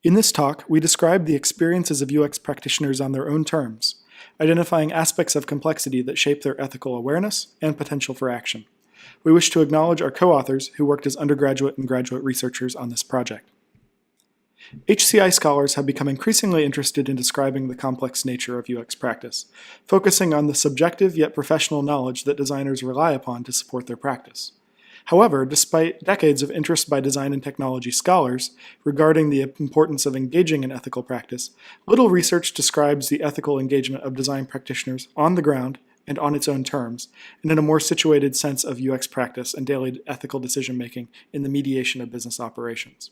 In this talk, we describe the experiences of UX practitioners on their own terms, identifying aspects of complexity that shape their ethical awareness and potential for action. We wish to acknowledge our co-authors who worked as undergraduate and graduate researchers on this project. HCI scholars have become increasingly interested in describing the complex nature of UX practice, focusing on the subjective yet professional knowledge that designers rely upon to support their practice. However, despite decades of interest by design and technology scholars regarding the importance of engaging in ethical practice, little research describes the ethical engagement of design practitioners on the ground and on its own terms, and in a more situated sense of UX practice and daily ethical decision-making in the mediation of business operations.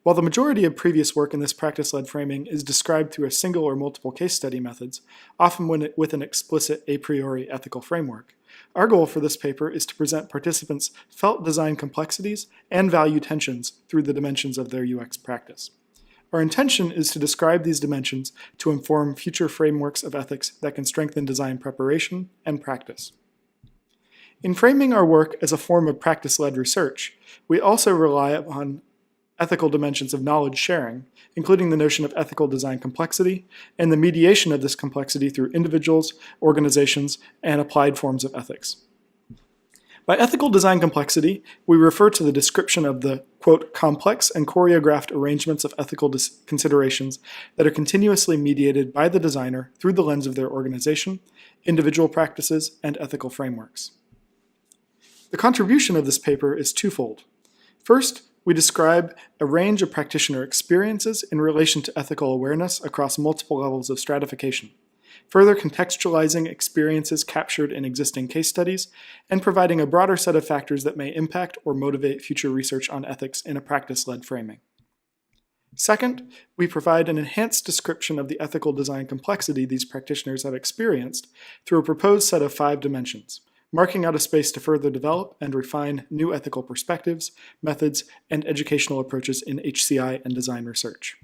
While the majority of previous work in this practice-led framing is described through a single or multiple case study methods, often with an explicit a priori ethical framework, our goal for this paper is to present participants' felt design complexities and value tensions through the dimensions of their UX practice. Our intention is to describe these dimensions to inform future frameworks of ethics that can strengthen design preparation and practice. In framing our work as a form of practice-led research, we also rely upon ethical dimensions of knowledge sharing, including the notion of ethical design complexity and the mediation of this complexity through individuals, organizations, and applied forms of ethics. By ethical design complexity, we refer to the description of the, quote, complex and choreographed arrangements of ethical considerations that are continuously mediated by the designer through the lens of their organization, individual practices, and ethical frameworks. The contribution of this paper is twofold. First, we describe a range of practitioner experiences in relation to ethical awareness across multiple levels of stratification, further contextualizing experiences captured in existing case studies, and providing a broader set of factors that may impact or motivate future research on ethics in a practice-led framing. Second, we provide an enhanced description of the ethical design complexity these practitioners have experienced through a proposed set of 5 dimensions, marking out a space to further develop and refine new ethical perspectives, methods, and educational approaches in HCI and design research.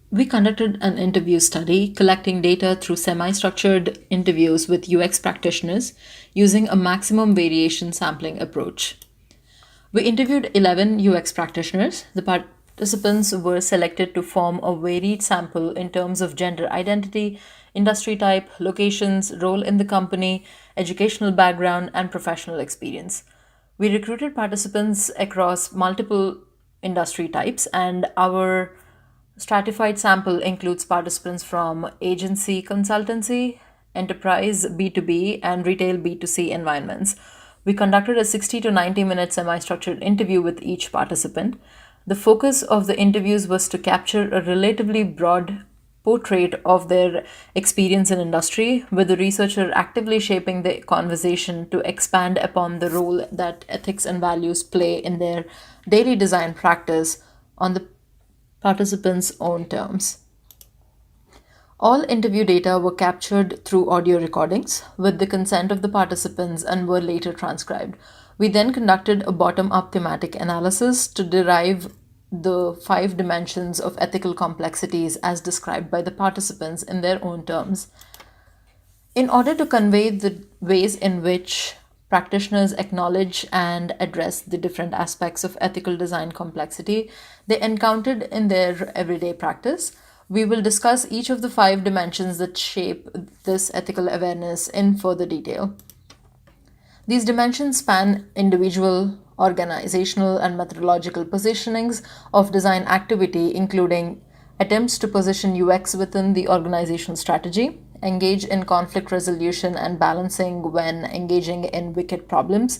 We conducted an interview study collecting data through semi-structured interviews with UX practitioners using a maximum variation sampling approach. We interviewed 11 UX practitioners. The participants were selected to form a varied sample in terms of gender identity, industry type, locations, role in the company, educational background, and professional experience. We recruited participants across multiple industry types, and our stratified sample includes participants from agency consultancy, enterprise B2B, and retail B2C environments. We conducted a 60 to 90 minute semi-structured interview with each participant. The focus of the interviews was to capture a relatively broad portrait of their experience in industry, with the researcher actively shaping the conversation to expand upon the role that ethics and values play in their daily design practice on the participants' own terms. All interview data were captured through audio recordings with the consent of the participants and were later transcribed. We then conducted a bottom-up thematic analysis to derive the 5 dimensions of ethical complexities as described by the participants in their own terms. In order to convey the ways in which practitioners acknowledge and address the different aspects of ethical design complexity they encountered in their everyday practice, we will discuss each of the 5 dimensions that shape this ethical awareness in further detail. These dimensions span individual, organizational, and methodological positionings of design activity, including attempts to position UX within the organizational strategy, engage in conflict resolution and balancing when engaging in wicked problems,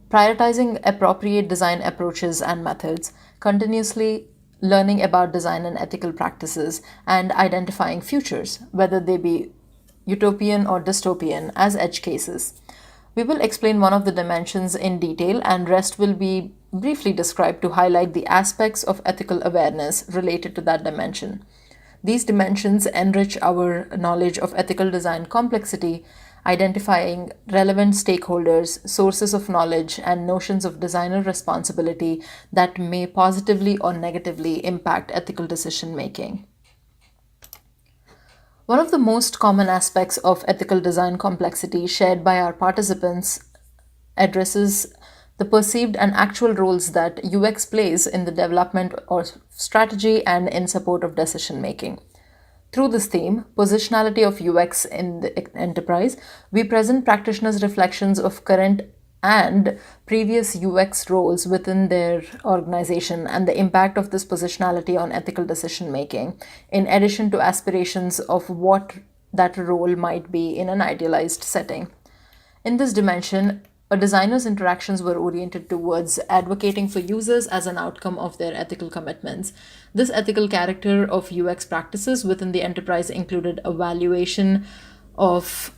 prioritizing appropriate design approaches and methods, continuously learning about design and ethical practices, and identifying futures, whether they be utopian or dystopian, as edge cases. We will explain one of the dimensions in detail, and rest will be briefly described to highlight the aspects of ethical awareness related to that dimension. These dimensions enrich our knowledge of ethical design complexity, identifying relevant stakeholders, sources of knowledge, and notions of designer responsibility that may positively or negatively impact ethical decision making. One of the most common aspects of ethical design complexity shared by our participants addresses the perceived and actual roles that UX plays in the development of strategy and in support of decision making. Through this theme, positionality of UX in the enterprise, we present practitioners' reflections of current and previous UX roles within their organization and the impact of this positionality on ethical decision making, in addition to aspirations of what that role might be in an idealized setting. In this dimension, a designer's interactions were oriented towards advocating for users as an outcome of their ethical commitments. This ethical character of UX practices within the enterprise included evaluation of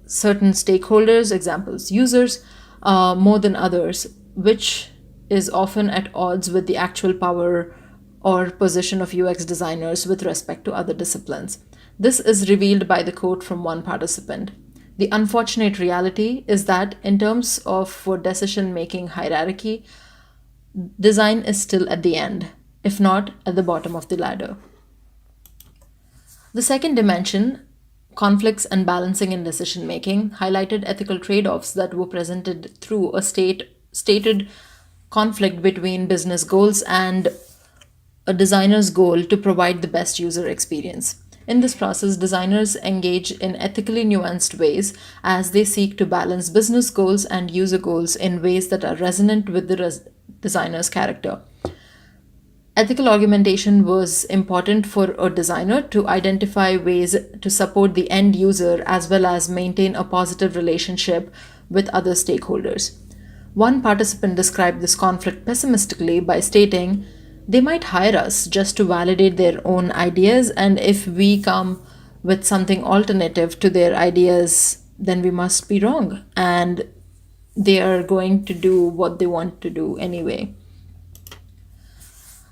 certain stakeholders, examples, users, more than others, which is often at odds with the actual power or position of UX designers with respect to other disciplines. This is revealed by the quote from one participant. The unfortunate reality is that, in terms of for decision making hierarchy, design is still at the end, if not at the bottom of the ladder. The second dimension, conflicts and balancing in decision making, highlighted ethical trade offs that were presented through a stated conflict between business goals and a designer's goal to provide the best user experience. In this process, designers engage in ethically nuanced ways as they seek to balance business goals and user goals in ways that are resonant with the designer's character. Ethical argumentation was important for a designer to identify ways to support the end user as well as maintain a positive relationship with other stakeholders. One participant described this conflict pessimistically by stating, "They might hire us just to validate their own ideas, and if we come with something alternative to their ideas, then we must be wrong, and they are going to do what they want to do anyway."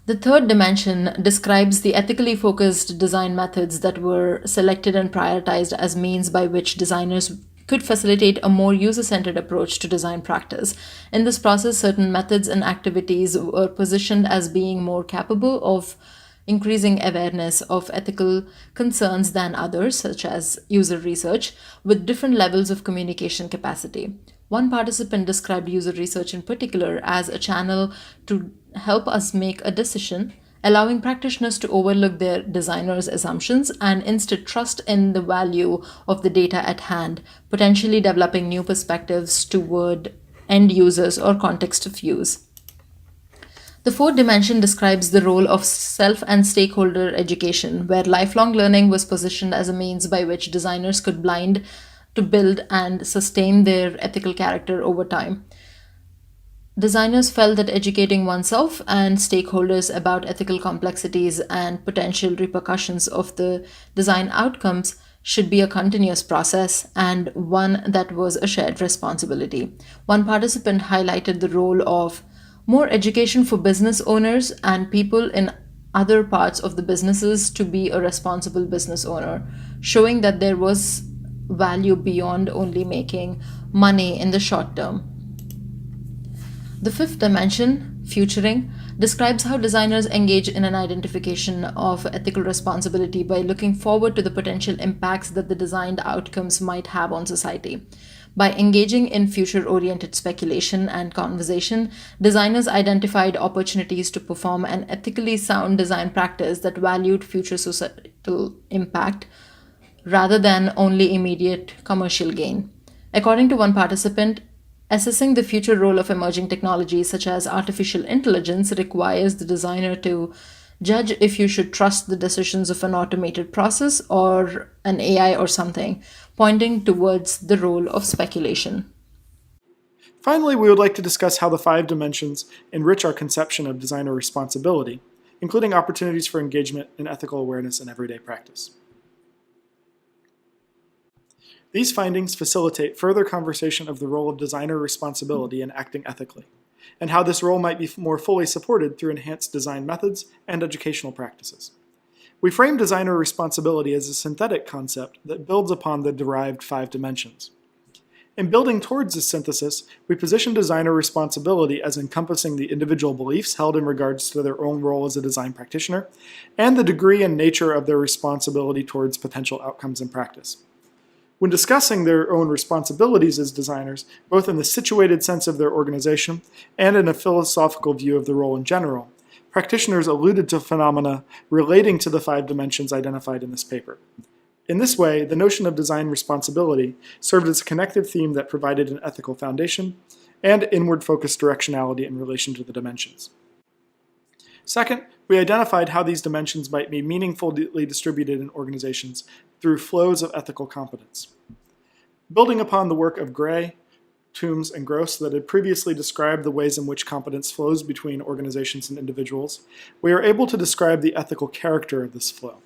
The third dimension describes the ethically focused design methods that were selected and prioritized as means by which designers could facilitate a more user-centered approach to design practice. In this process, certain methods and activities were positioned as being more capable of increasing awareness of ethical concerns than others, such as user research, with different levels of communication capacity. One participant described user research in particular as a channel to help us make a decision, allowing practitioners to overlook their designers' assumptions and instead trust in the value of the data at hand, potentially developing new perspectives toward end users or context of use. The fourth dimension describes the role of self and stakeholder education, where lifelong learning was positioned as a means by which designers could blind to build and sustain their ethical character over time. Designers felt that educating oneself and stakeholders about ethical complexities and potential repercussions of the design outcomes should be a continuous process and one that was a shared responsibility. One participant highlighted the role of more education for business owners and people in other parts of the businesses to be a responsible business owner, showing that there was value beyond only making money in the short term. The fifth dimension, futuring, describes how designers engage in an identification of ethical responsibility by looking forward to the potential impacts that the designed outcomes might have on society. By engaging in future-oriented speculation and conversation, designers identified opportunities to perform an ethically sound design practice that valued future societal impact rather than only immediate commercial gain. According to one participant, assessing the future role of emerging technologies such as artificial intelligence requires the designer to judge if you should trust the decisions of an automated process or an AI or something, pointing towards the role of speculation. Finally, we would like to discuss how the 5 dimensions enrich our conception of designer responsibility, including opportunities for engagement in ethical awareness in everyday practice. These findings facilitate further conversation of the role of designer responsibility in acting ethically, and how this role might be more fully supported through enhanced design methods and educational practices. We frame designer responsibility as a synthetic concept that builds upon the derived 5 dimensions. In building towards this synthesis, we position designer responsibility as encompassing the individual beliefs held in regards to their own role as a design practitioner, and the degree and nature of their responsibility towards potential outcomes in practice. When discussing their own responsibilities as designers, both in the situated sense of their organization and in a philosophical view of the role in general, practitioners alluded to phenomena relating to the 5 dimensions identified in this paper. In this way, the notion of design responsibility served as a connective theme that provided an ethical foundation and inward-focused directionality in relation to the dimensions. Second, we identified how these dimensions might be meaningfully distributed in organizations through flows of ethical competence. Building upon the work of Gray, Toombs, and Gross that had previously described the ways in which competence flows between organizations and individuals, we are able to describe the ethical character of this flow.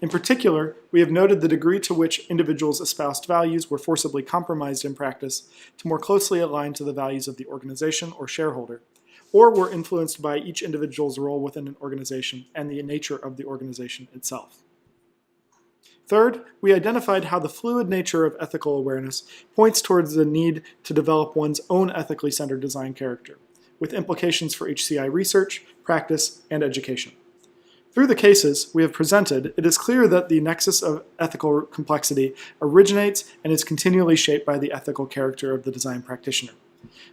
In particular, we have noted the degree to which individuals' espoused values were forcibly compromised in practice to more closely align to the values of the organization or shareholder, or were influenced by each individual's role within an organization and the nature of the organization itself. Third, we identified how the fluid nature of ethical awareness points towards the need to develop one's own ethically centered design character, with implications for HCI research, practice, and education. Through the cases we have presented, it is clear that the nexus of ethical complexity originates and is continually shaped by the ethical character of the design practitioner.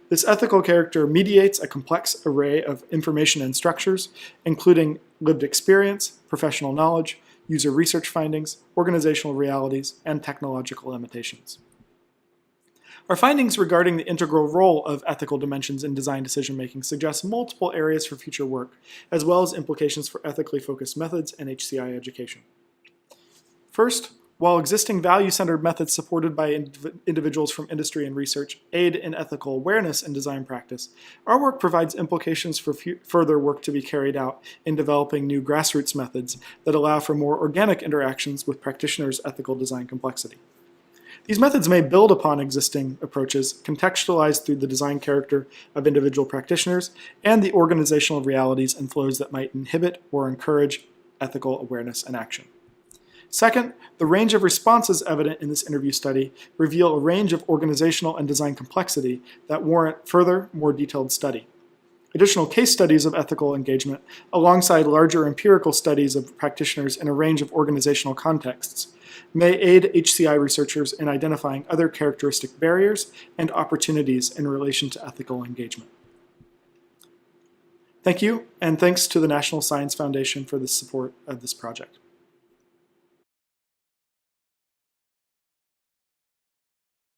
This ethical character mediates a complex array of information and structures, including lived experience, professional knowledge, user research findings, organizational realities, and technological limitations. Our findings regarding the integral role of ethical dimensions in design decision-making suggest multiple areas for future work, as well as implications for ethically focused methods and HCI education. First, while existing value-centered methods supported by individuals from industry and research aid in ethical awareness in design practice, our work provides implications for further work to be carried out in developing new grassroots methods that allow for more organic interactions with practitioners' ethical design complexity. These methods may build upon existing approaches, contextualized through the design character of individual practitioners and the organizational realities and flows that might inhibit or encourage ethical awareness and action. Second, the range of responses evident in this interview study reveal a range of organizational and design complexity that warrant further, more detailed study. Additional case studies of ethical engagement, alongside larger empirical studies of practitioners in a range of organizational contexts, may aid HCI researchers in identifying other characteristic barriers and opportunities in relation to ethical engagement. Thank you, and thanks to the National Science Foundation for the support of this project.